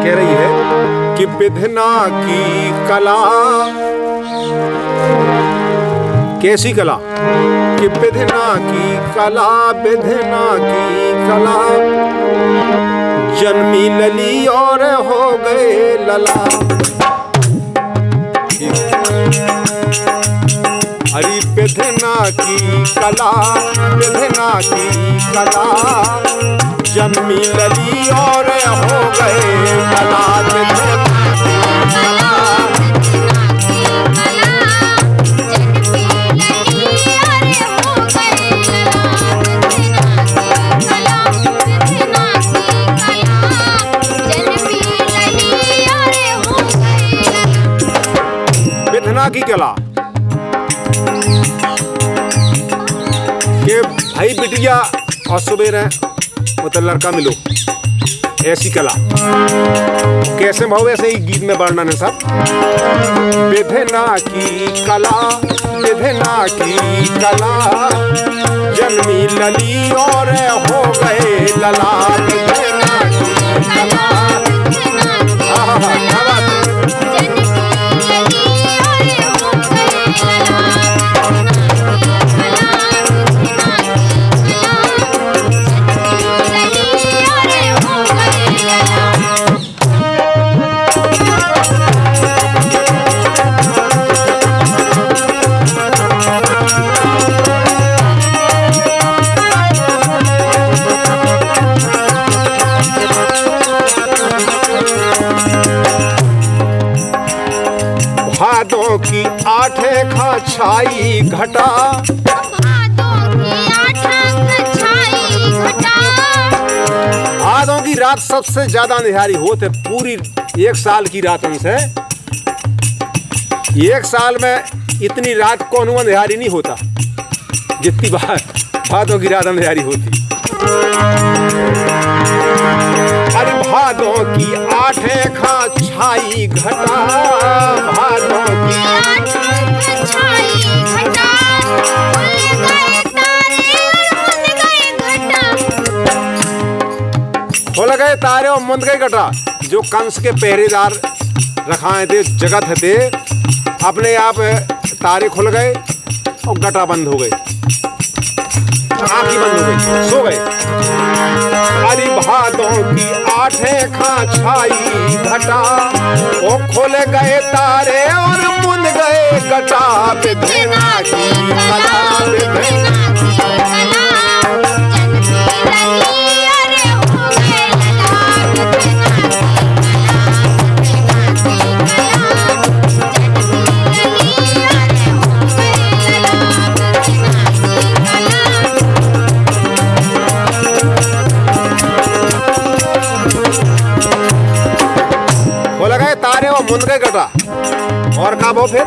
कह रही है कि विधना की कला, कैसी कला? कि विधना की कला, विधना की कला, जन्मी लली और हो गए लला। अरे विधना की कला, विधना की कला, जन्मी लली और हो गए लला। विधना की कला के भाई बिटिया और सुबेरे मतलब लड़का मिलो, ऐसी कला। कैसे भाव ऐसे ही गीत में वर्णन है सब। विधना की कला, विधना की कला, जन्मी लली और हो गए लला। विधना की कला, भादों की आठे खा छाई घटा, भादों की रात सबसे ज्यादा अंधेरी होते पूरी एक साल की रातों से। एक साल में इतनी रात कौन अंधेरी नहीं होता जितनी भादों की रात अंधेरी होती। अरे भादों की आठे खा छाई घटा, भादों की खुल गए तारे और मुंद गए घटा। जो कंस के पहरेदार रखाए थे जगत थे, अपने आप तारे खुल गए और घटा बंद हो गए, आंखें बंद हो गई, सो गए। अरे भादों की आठे खा छाई घटा, वो खुल गए तारे और मुंद गए घटा। विधना की कला, विधना की कला, तारे और मुंद गए घटा। और कहा वो फिर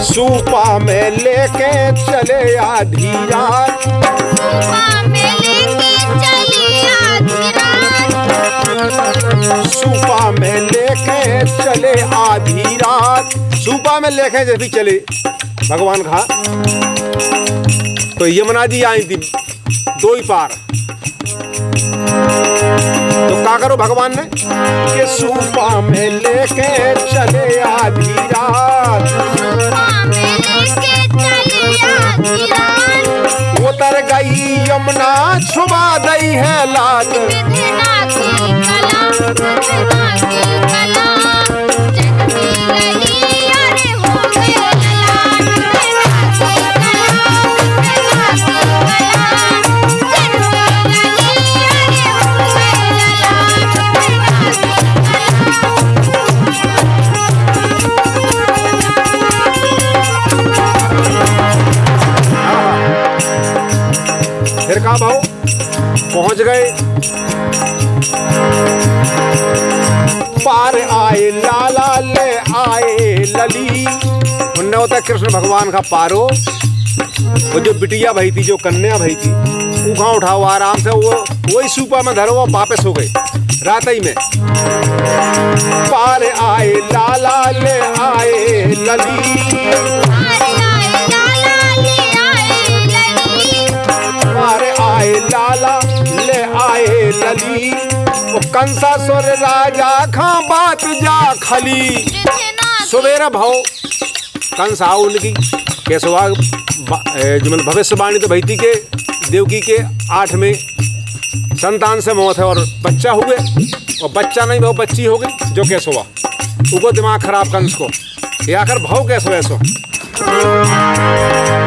सूपा में लेके चले आधी रात, सूपा में लेके चले आधी रात। सूपा में लेके जब भी चले भगवान कहा तो यमुना जी आई थी दो ही पार। तो क्या करो भगवान ने कि सूपा में लेके चले आधी रात, उतर गई यमुना छुपा गई है लात। फिर कहा भाव पहुंच गए, पार आए लाला ले आए लली। उनने होता है कृष्ण भगवान का पारो, वो जो बिटिया भाई थी, जो कन्या भाई थी, उठा उठाओ आराम से, वो वही सूपा में धरो, वो वापस हो गए रात ही में। पार आए लाला ले आए लली, पार आए लाला ले आए आए लली, वो कंसासुर राजा खां बात जा खली। सवेरा भाव कंस आओ उनकी केशवा जो भविष्यवाणी तो भैती के देवकी के 8 में संतान से मौत है और बच्चा हुए, और बच्चा नहीं वो बच्ची हो गई जो केशवा। उनको दिमाग खराब कंस को, ये आकर भाव कैसो ऐसो।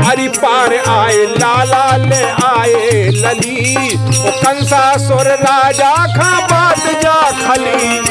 अरे पार आए लाला ले आए लली, वो कंसासुर राजा खा बात जा खली।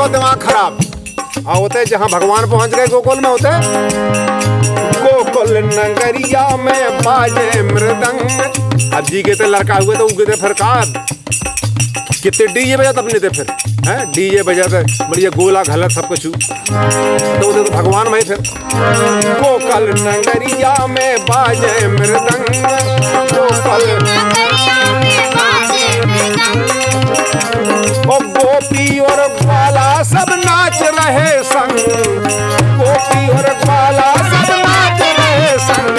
दिमाग खराब और होते जहाँ भगवान पहुंच गए गोकुल में, होते गोकुल नगरिया में बाजे मृदंग। अब जी के थे लड़का हुए तो उगे थे फिर कितने डीजे बजाते अपने थे फिर हैं, डीजे बजाते बढ़िया गोला घलत सब कुछ, तो उधर तो भगवान भाई फिर। गोकुल नगरिया में बाजे मृदंग, गोकुल गोपी और ग्वाला सब नाच रहे संग, गोपी और ग्वाला सब नाच रहे संग।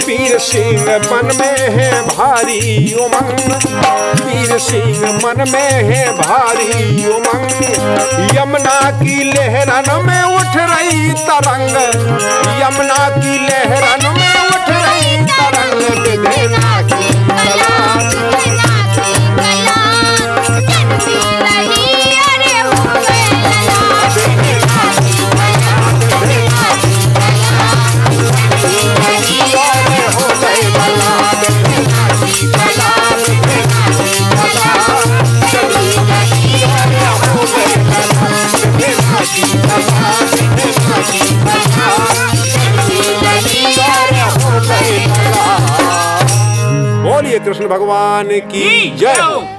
वीर सिंह मन में है भारी उमंग, वीर सिंह मन में है भारी उमंग। यमुना की लहरन में उठ रही तरंग, यमुना की लहरन में उठ रही तरंग। विधेना की बोलिए कृष्ण भगवान की जय हो।